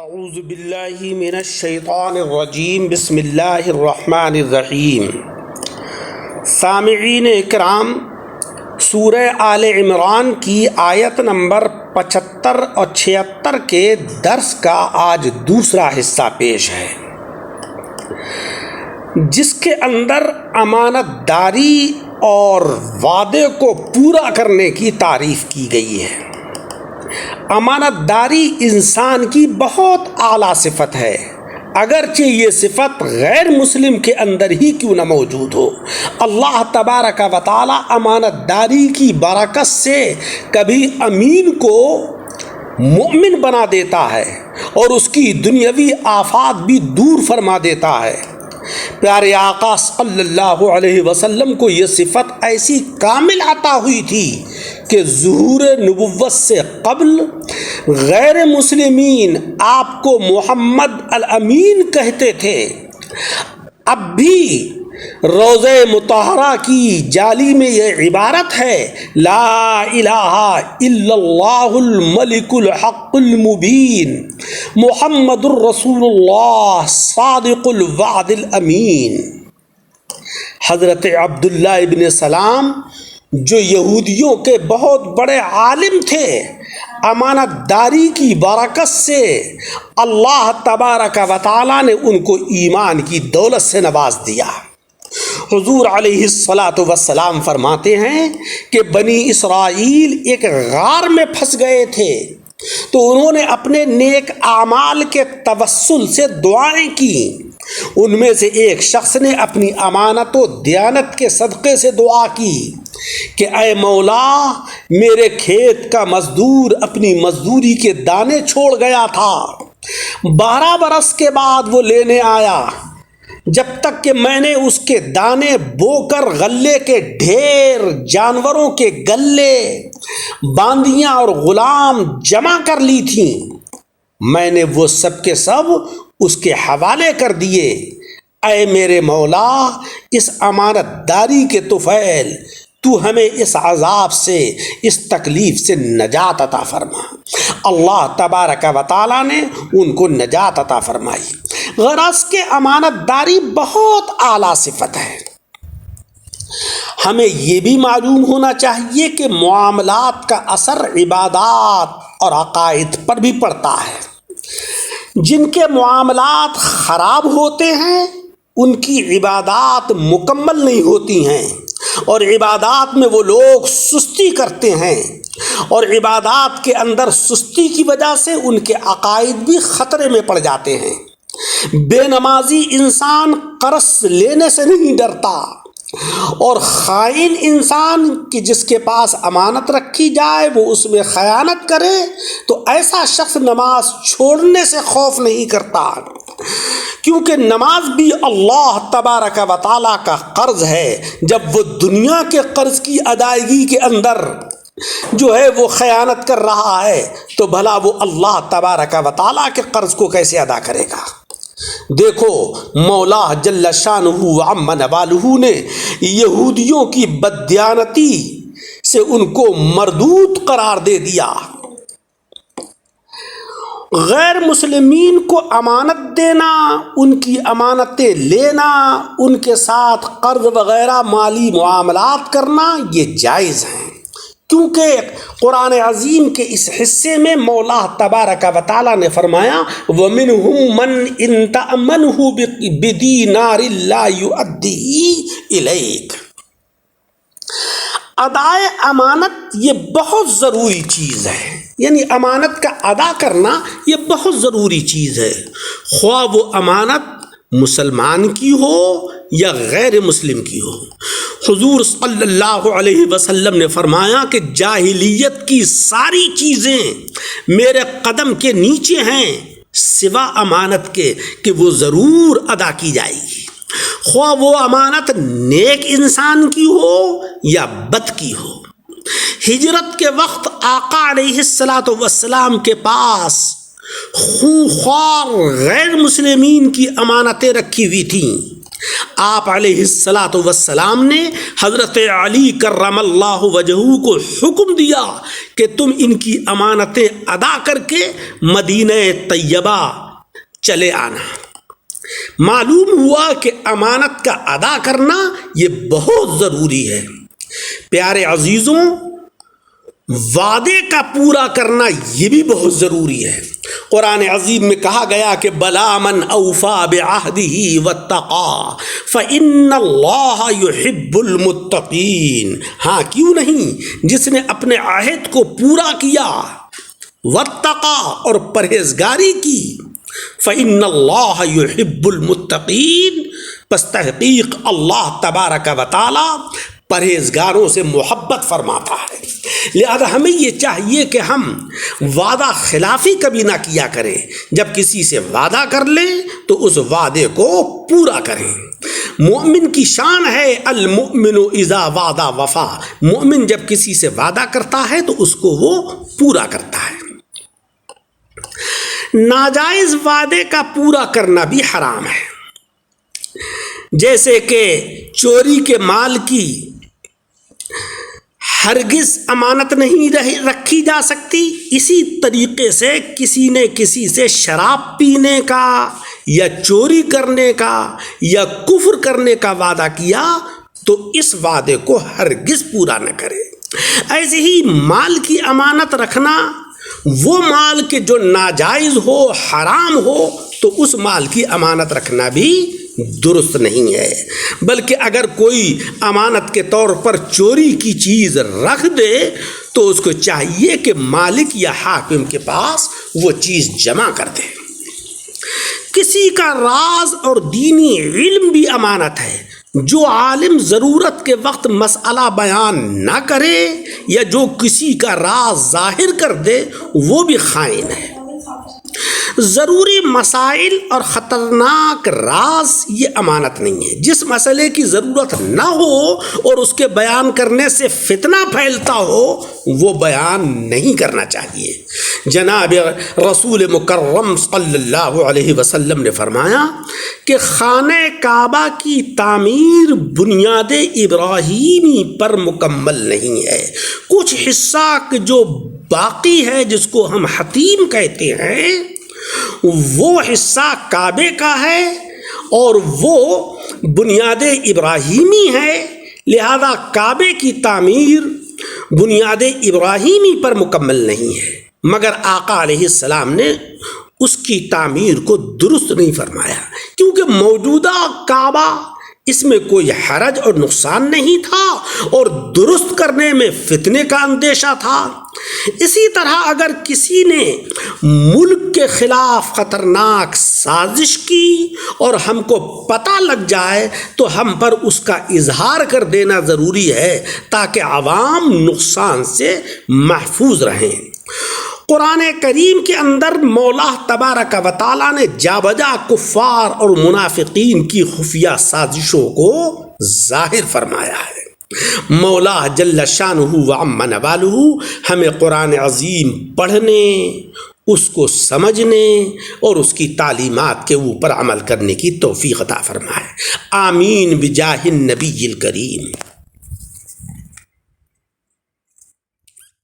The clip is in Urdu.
اعوذ باللہ من الشیطان الرجیم بسم اللہ الرحمن الرحیم۔ سامعین اکرام، سورہ آل عمران کی آیت نمبر 75 اور 76 کے درس کا آج دوسرا حصہ پیش ہے، جس کے اندر امانت داری اور وعدے کو پورا کرنے کی تعریف کی گئی ہے۔ امانت داری انسان کی بہت اعلیٰ صفت ہے، اگرچہ یہ صفت غیر مسلم کے اندر ہی کیوں نہ موجود ہو۔ اللہ تبارک و تعالی امانت داری کی برکت سے کبھی امین کو مؤمن بنا دیتا ہے اور اس کی دنیاوی آفات بھی دور فرما دیتا ہے۔ پیارے آقا صلی اللہ علیہ وسلم کو یہ صفت ایسی کامل عطا ہوئی تھی کہ ظہور نبوت سے قبل غیر مسلمین آپ کو محمد الامین کہتے تھے۔ اب بھی روضہ مطہرہ کی جالی میں یہ عبارت ہے، لا الہ الا اللہ الملک الحق المبین محمد الرسول اللہ صادق الوعد الامین۔ حضرت عبداللہ ابن سلام جو یہودیوں کے بہت بڑے عالم تھے، امانت داری کی برکت سے اللہ تبارک و تعالی نے ان کو ایمان کی دولت سے نواز دیا۔ حضور علیہ السلام فرماتے ہیں کہ بنی اسرائیل ایک غار میں پھنس گئے تھے، تو انہوں نے اپنے نیک اعمال کے توسل سے دعائیں کی۔ ان میں سے ایک شخص نے اپنی امانت و دیانت کے صدقے سے دعا کی کہ اے مولا، میرے کھیت کا مزدور اپنی مزدوری کے دانے چھوڑ گیا تھا، 12 برس کے بعد وہ لینے آیا، جب تک کہ میں نے اس کے دانے بو کر غلے کے ڈھیر، جانوروں کے گلے، باندیاں اور غلام جمع کر لی تھیں، میں نے وہ سب کے سب اس کے حوالے کر دیے۔ اے میرے مولا، اس امانت داری کے طفیل، تو ہمیں اس عذاب سے، اس تکلیف سے نجات عطا فرما۔ اللہ تبارک و تعالیٰ نے ان کو نجات عطا فرمائی۔ غرض کہ امانت داری بہت اعلیٰ صفت ہے۔ ہمیں یہ بھی معلوم ہونا چاہیے کہ معاملات کا اثر عبادات اور عقائد پر بھی پڑتا ہے۔ جن کے معاملات خراب ہوتے ہیں ان کی عبادات مکمل نہیں ہوتی ہیں، اور عبادات میں وہ لوگ سستی کرتے ہیں، اور عبادات کے اندر سستی کی وجہ سے ان کے عقائد بھی خطرے میں پڑ جاتے ہیں۔ بے نمازی انسان قرض لینے سے نہیں ڈرتا، اور خائن انسان کہ جس کے پاس امانت رکھی جائے وہ اس میں خیانت کرے، تو ایسا شخص نماز چھوڑنے سے خوف نہیں کرتا، کیونکہ نماز بھی اللہ تبارک و تعالیٰ کا قرض ہے۔ جب وہ دنیا کے قرض کی ادائیگی کے اندر جو ہے وہ خیانت کر رہا ہے، تو بھلا وہ اللہ تبارک و تعالیٰ کے قرض کو کیسے ادا کرے گا؟ دیکھو، مولا جل شانہ وعم نوالہ نے یہودیوں کی بددیانتی سے ان کو مردود قرار دے دیا۔ غیر مسلمین کو امانت دینا، ان کی امانتیں لینا، ان کے ساتھ قرض وغیرہ مالی معاملات کرنا یہ جائز ہیں، کیونکہ قرآن عظیم کے اس حصے میں مولا تبارک و تعالیٰ نے فرمایا وَمِنْهُمْ مَنْ إِنْ تَأْمَنْهُ بِدِینَارٍ لَا يُؤَدِّهِ إِلَيْكَ۔ ادائے امانت یہ بہت ضروری چیز ہے، یعنی امانت کا ادا کرنا یہ بہت ضروری چیز ہے، خواہ وہ امانت مسلمان کی ہو یا غیر مسلم کی ہو۔ حضور صلی اللہ علیہ وسلم نے فرمایا کہ جاہلیت کی ساری چیزیں میرے قدم کے نیچے ہیں سوا امانت کے کہ وہ ضرور ادا کی جائے گی، خواہ وہ امانت نیک انسان کی ہو یا بد کی ہو۔ ہجرت کے وقت آقا علیہ السلام کے پاس خونخوار غیر مسلمین کی امانتیں رکھی ہوئی تھیں۔ آپ علیہ الصلاۃ والسلام نے حضرت علی کرم اللہ وجہہ کو حکم دیا کہ تم ان کی امانتیں ادا کر کے مدینہ طیبہ چلے آنا۔ معلوم ہوا کہ امانت کا ادا کرنا یہ بہت ضروری ہے۔ پیارے عزیزوں، وعدے کا پورا کرنا یہ بھی بہت ضروری ہے۔ قرآن عظیم میں کہا گیا کہ بلا من اوفا بعہدہ واتقا فإن اللہ یحب المتقین۔ ہاں کیوں نہیں، جس نے اپنے عہد کو پورا کیا، واتقا اور پرہیزگاری کی، فإن اللہ یحب المتقین، پس تحقیق اللہ تبارک و تعالی پرہیزگاروں سے محبت فرماتا ہے۔ لہذا ہمیں یہ چاہیے کہ ہم وعدہ خلافی کبھی نہ کیا کریں۔ جب کسی سے وعدہ کر لیں تو اس وعدے کو پورا کریں۔ مومن کی شان ہے المؤمن اذا وعدہ وفا۔ مومن جب کسی سے وعدہ کرتا ہے تو اس کو وہ پورا کرتا ہے۔ ناجائز وعدے کا پورا کرنا بھی حرام ہے، جیسے کہ چوری کے مال کی ہرگز امانت نہیں رکھی جا سکتی، اسی طریقے سے کسی نے کسی سے شراب پینے کا یا چوری کرنے کا یا کفر کرنے کا وعدہ کیا تو اس وعدے کو ہرگز پورا نہ کرے۔ ایسے ہی مال کی امانت رکھنا، وہ مال کے جو ناجائز ہو، حرام ہو، تو اس مال کی امانت رکھنا بھی درست نہیں ہے۔ بلکہ اگر کوئی امانت کے طور پر چوری کی چیز رکھ دے تو اس کو چاہیے کہ مالک یا حاکم کے پاس وہ چیز جمع کر دے۔ کسی کا راز اور دینی علم بھی امانت ہے۔ جو عالم ضرورت کے وقت مسئلہ بیان نہ کرے یا جو کسی کا راز ظاہر کر دے وہ بھی خائن ہے۔ ضروری مسائل اور خطرناک راز یہ امانت نہیں ہے۔ جس مسئلے کی ضرورت نہ ہو اور اس کے بیان کرنے سے فتنہ پھیلتا ہو وہ بیان نہیں کرنا چاہیے۔ جناب رسول مکرم صلی اللہ علیہ وسلم نے فرمایا کہ خانہ کعبہ کی تعمیر بنیاد ابراہیمی پر مکمل نہیں ہے۔ کچھ حصہ جو باقی ہے، جس کو ہم حتیم کہتے ہیں، وہ حصہ کعبے کا ہے اور وہ بنیاد ابراہیمی ہے۔ لہذا کعبے کی تعمیر بنیاد ابراہیمی پر مکمل نہیں ہے، مگر آقا علیہ السلام نے اس کی تعمیر کو درست نہیں فرمایا، کیونکہ موجودہ کعبہ اس میں کوئی حرج اور نقصان نہیں تھا اور درست کرنے میں فتنے کا اندیشہ تھا۔ اسی طرح اگر کسی نے ملک کے خلاف خطرناک سازش کی اور ہم کو پتہ لگ جائے تو ہم پر اس کا اظہار کر دینا ضروری ہے تاکہ عوام نقصان سے محفوظ رہیں۔ قرآن کریم کے اندر مولا تبارک و تعالیٰ نے جا بجا کفار اور منافقین کی خفیہ سازشوں کو ظاہر فرمایا ہے۔ مولا جل شانہ و عم نوالہ ہمیں قرآن عظیم پڑھنے، اس کو سمجھنے اور اس کی تعلیمات کے اوپر عمل کرنے کی توفیق عطا فرمائے۔ آمین بجاہ النبی الکریم۔